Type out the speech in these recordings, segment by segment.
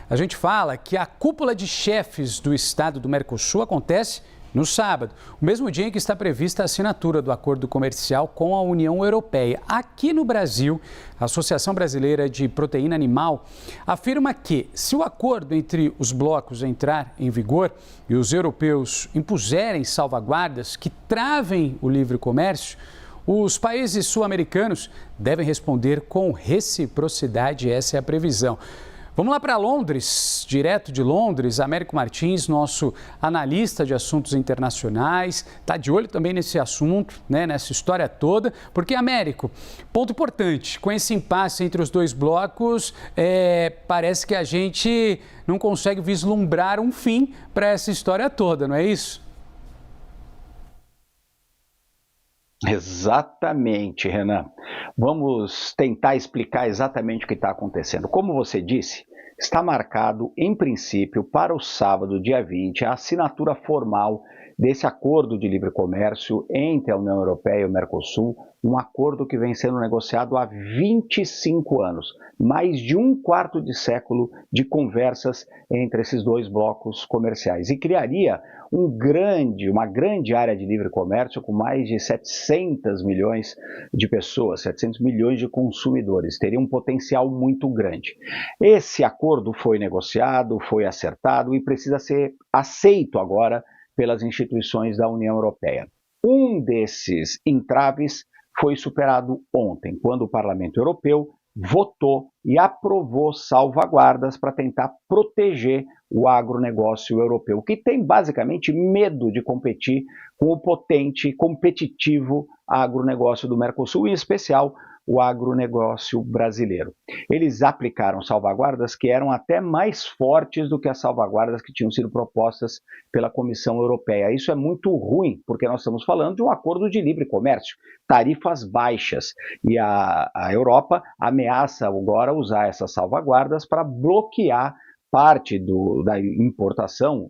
A gente fala que a cúpula de chefes do estado do Mercosul acontece no sábado, o mesmo dia em que está prevista a assinatura do acordo comercial com a União Europeia. Aqui no Brasil, a Associação Brasileira de Proteína Animal afirma que, se o acordo entre os blocos entrar em vigor e os europeus impuserem salvaguardas que travem o livre comércio, os países sul-americanos devem responder com reciprocidade. Essa é a previsão. Vamos lá para Londres, direto de Londres. Américo Martins, nosso analista de assuntos internacionais, está de olho também nesse assunto, nessa história toda. Porque, Américo, ponto importante, com esse impasse entre os dois blocos, parece que a gente não consegue vislumbrar um fim para essa história toda, não é isso? Exatamente, Renan. Vamos tentar explicar exatamente o que está acontecendo. Como você disse, está marcado, em princípio, para o sábado, dia 20, a assinatura formal desse acordo de livre comércio entre a União Europeia e o Mercosul, um acordo que vem sendo negociado há 25 anos, mais de um quarto de século de conversas entre esses dois blocos comerciais, e criaria uma grande área de livre comércio com mais de 700 milhões de pessoas, 700 milhões de consumidores, teria um potencial muito grande. Esse acordo foi negociado, foi acertado e precisa ser aceito agora pelas instituições da União Europeia. Um desses entraves foi superado ontem, quando o Parlamento Europeu votou e aprovou salvaguardas para tentar proteger o agronegócio europeu, que tem basicamente medo de competir com o potente, competitivo agronegócio do Mercosul, em especial o agronegócio brasileiro. Eles aplicaram salvaguardas que eram até mais fortes do que as salvaguardas que tinham sido propostas pela Comissão Europeia. Isso é muito ruim, porque nós estamos falando de um acordo de livre comércio, tarifas baixas, e a Europa ameaça agora usar essas salvaguardas para bloquear parte da importação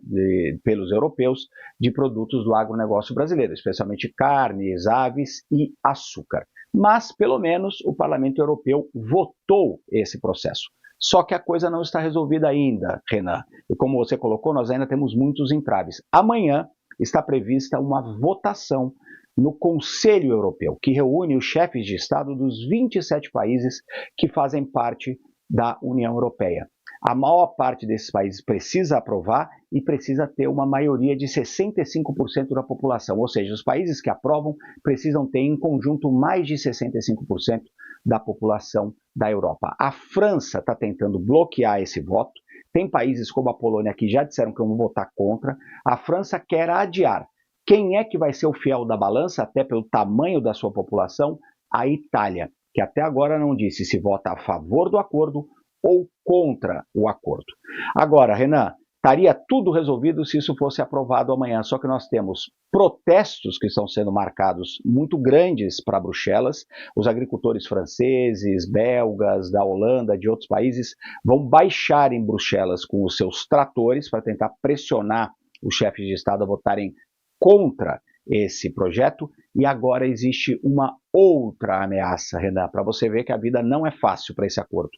pelos europeus de produtos do agronegócio brasileiro, especialmente carnes, aves e açúcar. Mas, pelo menos, o Parlamento Europeu votou esse processo. Só que a coisa não está resolvida ainda, Renan. E como você colocou, nós ainda temos muitos entraves. Amanhã está prevista uma votação no Conselho Europeu, que reúne os chefes de Estado dos 27 países que fazem parte da União Europeia. A maior parte desses países precisa aprovar e precisa ter uma maioria de 65% da população, ou seja, os países que aprovam precisam ter em conjunto mais de 65% da população da Europa. A França está tentando bloquear esse voto, tem países como a Polônia que já disseram que vão votar contra, a França quer adiar. Quem é que vai ser o fiel da balança, até pelo tamanho da sua população? A Itália, que até agora não disse se vota a favor do acordo ou contra o acordo. Agora, Renan, estaria tudo resolvido se isso fosse aprovado amanhã, só que nós temos protestos que estão sendo marcados muito grandes para Bruxelas. Os agricultores franceses, belgas, da Holanda, de outros países, vão baixar em Bruxelas com os seus tratores para tentar pressionar os chefes de Estado a votarem contra esse projeto, e agora existe uma outra ameaça, Renan, para você ver que a vida não é fácil para esse acordo.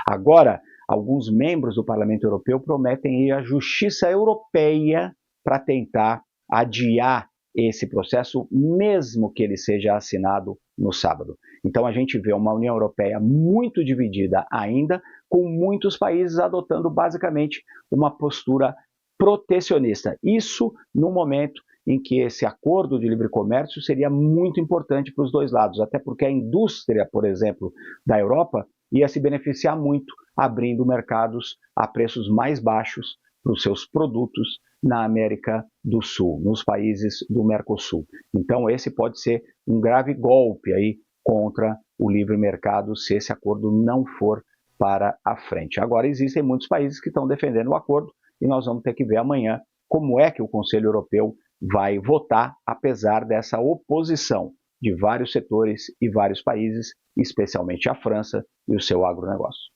Agora, alguns membros do Parlamento Europeu prometem ir à Justiça Europeia para tentar adiar esse processo, mesmo que ele seja assinado no sábado. Então a gente vê uma União Europeia muito dividida ainda, com muitos países adotando basicamente uma postura protecionista. Isso no momento em que esse acordo de livre comércio seria muito importante para os dois lados, até porque a indústria, por exemplo, da Europa ia se beneficiar muito abrindo mercados a preços mais baixos para os seus produtos na América do Sul, nos países do Mercosul. Então esse pode ser um grave golpe aí contra o livre mercado se esse acordo não for para a frente. Agora existem muitos países que estão defendendo o acordo e nós vamos ter que ver amanhã como é que o Conselho Europeu vai votar, apesar dessa oposição de vários setores e vários países, especialmente a França e o seu agronegócio.